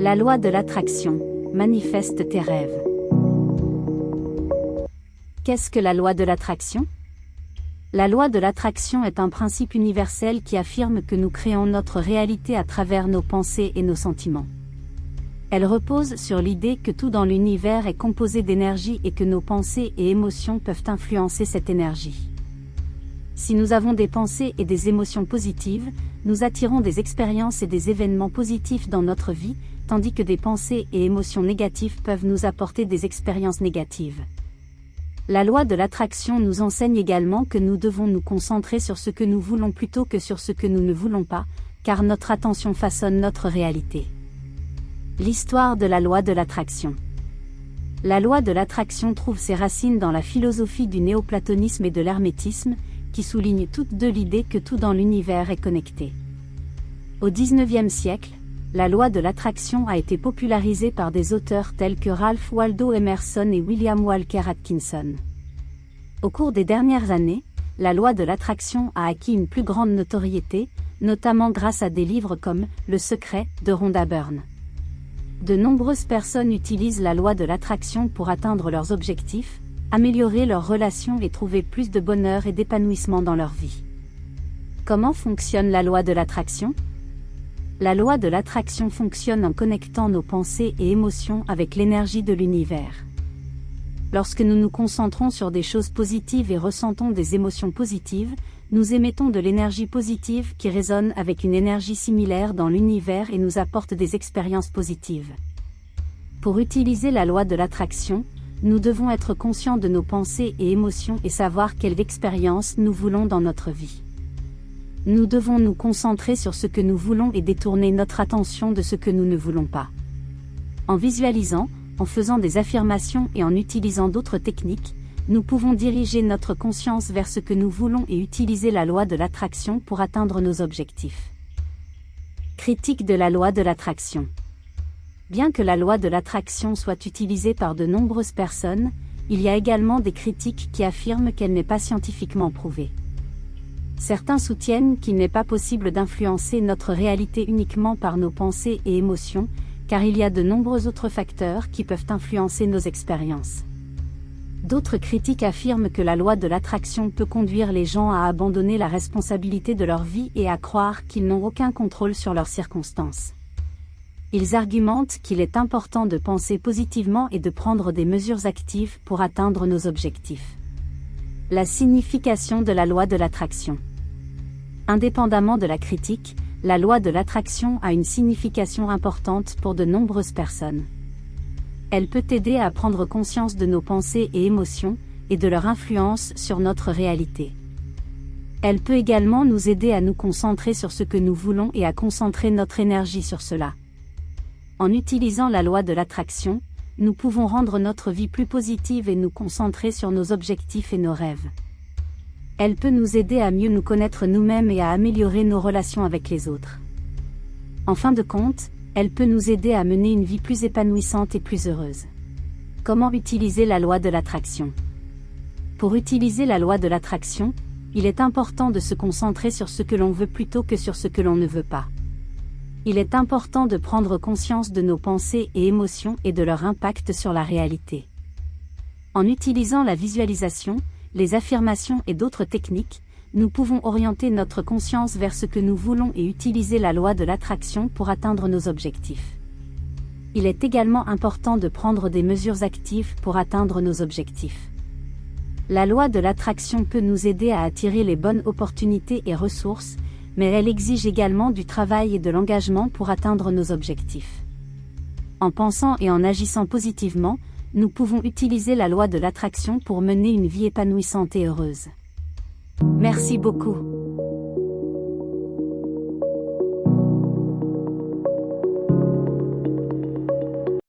La loi de l'attraction, manifeste tes rêves. Qu'est-ce que la loi de l'attraction? La loi de l'attraction est un principe universel qui affirme que nous créons notre réalité à travers nos pensées et nos sentiments. Elle repose sur l'idée que tout dans l'univers est composé d'énergie et que nos pensées et émotions peuvent influencer cette énergie. Si nous avons des pensées et des émotions positives, nous attirons des expériences et des événements positifs dans notre vie, tandis que des pensées et émotions négatives peuvent nous apporter des expériences négatives. La loi de l'attraction nous enseigne également que nous devons nous concentrer sur ce que nous voulons plutôt que sur ce que nous ne voulons pas, car notre attention façonne notre réalité. L'histoire de la loi de l'attraction. La loi de l'attraction trouve ses racines dans la philosophie du néoplatonisme et de l'hermétisme, qui soulignent toutes deux l'idée que tout dans l'univers est connecté. Au XIXe siècle, la loi de l'attraction a été popularisée par des auteurs tels que Ralph Waldo Emerson et William Walker Atkinson. Au cours des dernières années, la loi de l'attraction a acquis une plus grande notoriété, notamment grâce à des livres comme Le Secret de Rhonda Byrne. De nombreuses personnes utilisent la loi de l'attraction pour atteindre leurs objectifs, améliorer leurs relations et trouver plus de bonheur et d'épanouissement dans leur vie. Comment fonctionne la loi de l'attraction? La loi de l'attraction fonctionne en connectant nos pensées et émotions avec l'énergie de l'univers. Lorsque nous nous concentrons sur des choses positives et ressentons des émotions positives, nous émettons de l'énergie positive qui résonne avec une énergie similaire dans l'univers et nous apporte des expériences positives. Pour utiliser la loi de l'attraction, nous devons être conscients de nos pensées et émotions et savoir quelle expérience nous voulons dans notre vie. Nous devons nous concentrer sur ce que nous voulons et détourner notre attention de ce que nous ne voulons pas. En visualisant, en faisant des affirmations et en utilisant d'autres techniques, nous pouvons diriger notre conscience vers ce que nous voulons et utiliser la loi de l'attraction pour atteindre nos objectifs. Critique de la loi de l'attraction. Bien que la loi de l'attraction soit utilisée par de nombreuses personnes, il y a également des critiques qui affirment qu'elle n'est pas scientifiquement prouvée. Certains soutiennent qu'il n'est pas possible d'influencer notre réalité uniquement par nos pensées et émotions, car il y a de nombreux autres facteurs qui peuvent influencer nos expériences. D'autres critiques affirment que la loi de l'attraction peut conduire les gens à abandonner la responsabilité de leur vie et à croire qu'ils n'ont aucun contrôle sur leurs circonstances. Ils argumentent qu'il est important de penser positivement et de prendre des mesures actives pour atteindre nos objectifs. La signification de la loi de l'attraction. Indépendamment de la critique, la loi de l'attraction a une signification importante pour de nombreuses personnes. Elle peut aider à prendre conscience de nos pensées et émotions, et de leur influence sur notre réalité. Elle peut également nous aider à nous concentrer sur ce que nous voulons et à concentrer notre énergie sur cela. En utilisant la loi de l'attraction, nous pouvons rendre notre vie plus positive et nous concentrer sur nos objectifs et nos rêves. Elle peut nous aider à mieux nous connaître nous-mêmes et à améliorer nos relations avec les autres. En fin de compte, elle peut nous aider à mener une vie plus épanouissante et plus heureuse. Comment utiliser la loi de l'attraction? Pour utiliser la loi de l'attraction, il est important de se concentrer sur ce que l'on veut plutôt que sur ce que l'on ne veut pas. Il est important de prendre conscience de nos pensées et émotions et de leur impact sur la réalité. En utilisant la visualisation, les affirmations et d'autres techniques, nous pouvons orienter notre conscience vers ce que nous voulons et utiliser la loi de l'attraction pour atteindre nos objectifs. Il est également important de prendre des mesures actives pour atteindre nos objectifs. La loi de l'attraction peut nous aider à attirer les bonnes opportunités et ressources, mais elle exige également du travail et de l'engagement pour atteindre nos objectifs. En pensant et en agissant positivement, nous pouvons utiliser la loi de l'attraction pour mener une vie épanouissante et heureuse. Merci beaucoup.